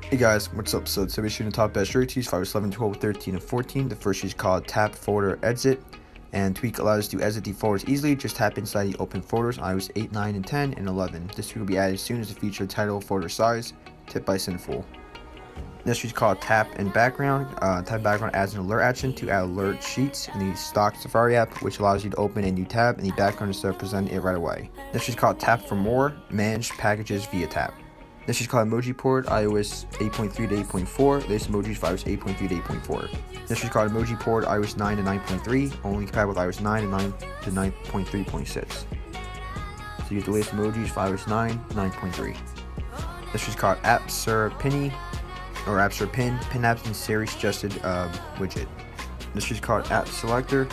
Hey guys, what's up? So today we're shooting the top best rarities, 5, 11, 12, 13, and 14. The first is called Tap Folder Exit, and tweak allows us to exit the folders easily. Just tap inside the open folders on iOS 8, 9, and 10, and 11. This tweak will be added as soon as the feature title folder size. Tip by Sinful. This is called Tap and Background. Tap Background adds an alert action to add alert sheets in the stock Safari app, which allows you to open a new tab in the background instead of presenting it right away. This is called Tap for More. Manage packages via tap. This is called Emoji Port, iOS 8.3 to 8.4, latest emojis for iOS 8.3 to 8.4. This is called Emoji Port, iOS 9 to 9.3, only compatible with iOS 9 and 9 to 9.3.6. So you get the latest emojis for iOS 9, 9.3. This is called App Sur Pin, Pin apps and Siri suggested widget. This is called App Selector,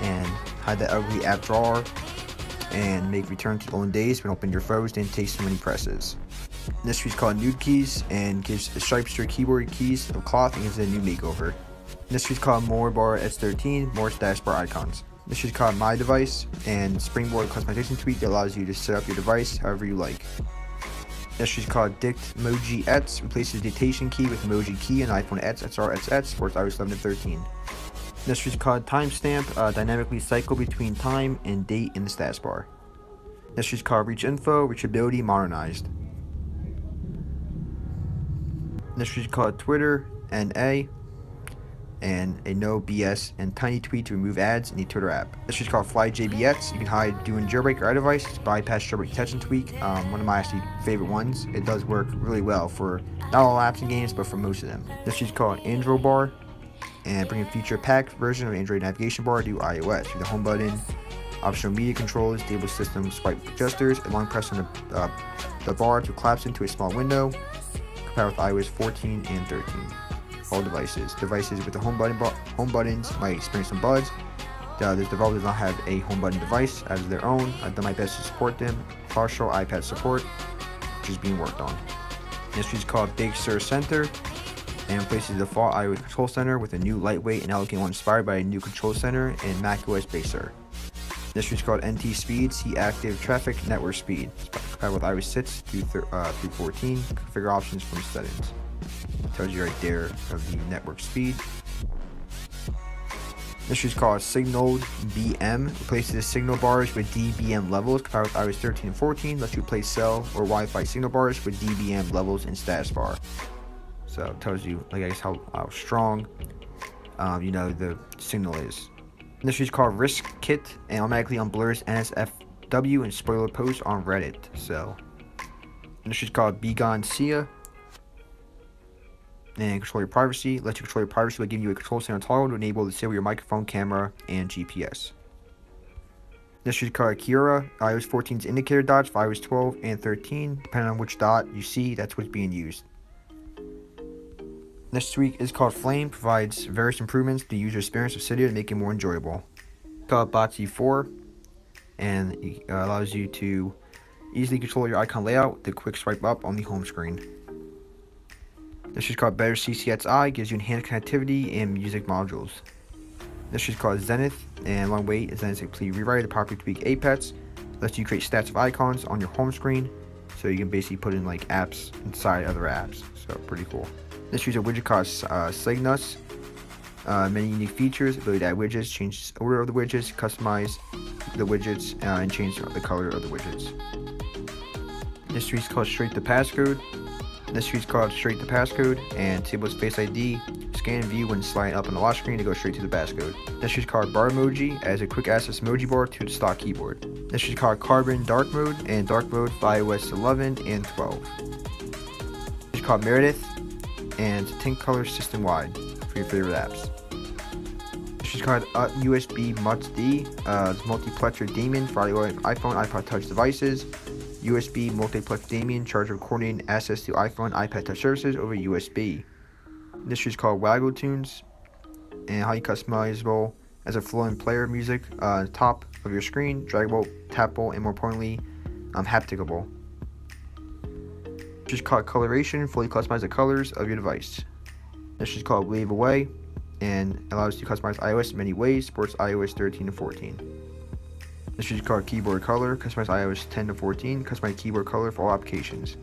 and hide that ugly app drawer, and make return to olden days when open your photos didn't take so many presses. This is called Nude Keys and gives stripes to your keyboard keys of cloth and gives it a new makeover. This is called More Bar S13, more status bar icons. This is called My Device and Springboard customization tweak that allows you to set up your device however you like. This is called Dict Emoji Ets, replaces the dictation key with emoji key and iPhone Ets, XR supports iOS 11 and 13. This is called Timestamp, dynamically cycle between time and date in the status bar. This is called Reach Info, Reachability Modernized. This is called Twitter NA, and a no BS and tiny tweet to remove ads in the Twitter app. This is called Fly JBX. You can hide doing jailbreak or iDevice. It's bypass jailbreak detection tweak. One of my actually favorite ones. It does work really well for not all apps and games, but for most of them. This is called Android Bar, and bring a feature packed version of Android navigation bar to iOS with the home button, optional media controls, stable system swipe gestures, and long press on the bar to collapse into a small window. Compatible with iOS 14 and 13. All devices with the home buttons might experience some bugs. The developer does not have a home button device as their own. I've done my best to support them. Partial iPad support, which is being worked on. This is called Big Sur Center, and replaces the default iOS control center with a new lightweight and elegant one inspired by a new control center in macOS Big Sur. This is called NT Speed, see active traffic network speed. It's compatible with iOS 6 through 14. Configure options from settings. It tells you right there of the network speed. This is called Signaled BM, replaces the signal bars with dBm levels. Compatible with iOS 13 and 14. Lets you replace cell or Wi-Fi signal bars with dBm levels in status bar. So it tells you, like, I guess how strong, the signal is. And this is called Risk Kit, and automatically unblurs NSFW and spoiler posts on Reddit. So, and this is called Begone Sia, and control your privacy. Lets you control your privacy by giving you a control center toggle to enable the disable your microphone, camera, and GPS. This is called Checkra1n, iOS 14's indicator dots for iOS 12 and 13. Depending on which dot you see, that's what's being used. This tweak is called Flame, provides various improvements to the user experience of Cydia to make it more enjoyable. It's called Botsy 4, and it allows you to easily control your icon layout with a quick swipe up on the home screen. This is called Better CCXI, gives you enhanced connectivity and music modules. This is called Zenith, and long wait, Zenith completely rewrite the properly tweak Apex, lets you create stats of icons on your home screen, so you can basically put in like apps inside other apps. So pretty cool. This uses a widget called Cygnus. Many unique features, ability to add widgets, change the order of the widgets, customize the widgets, and change the color of the widgets. This tweak is called Straight to Passcode. And disables Face ID, scan view when sliding up on the lock screen to go straight to the passcode. This is called Bar Emoji, as a quick access emoji bar to the stock keyboard. This is called Carbon Dark Mode, and Dark Mode for iOS 11 and 12. This is called Meredith, and tint color system wide for your favorite apps. This is called USB MUTD, multiplexer daemon for iPhone, iPod Touch devices. USB multiplex daemon, charge of coordinating access to iPhone, iPad Touch services over USB. This is called Waggle Tunes, and highly customizable as a flowing player of music, top of your screen, draggable, tappable, and more importantly, hapticable. This is called Coloration, fully customize the colors of your device. This is called Wave Away, and allows you to customize iOS in many ways, supports iOS 13 and 14. This is called Keyboard Color, customize iOS 10 to 14, customize keyboard color for all applications.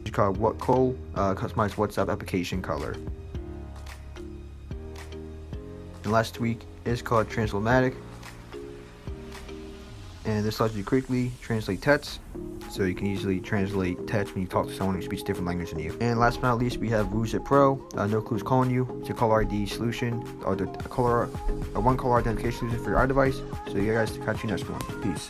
This is called What Col, customize WhatsApp application color. And last tweak is called Translamatic, and this allows you to quickly translate text, so you can easily translate text when you talk to someone who speaks a different language than you. And last but not least, we have Woo's It Pro. No Clues Calling You. It's a caller ID solution, or one caller identification solution for your iDevice. So you guys, catch you next one. Peace.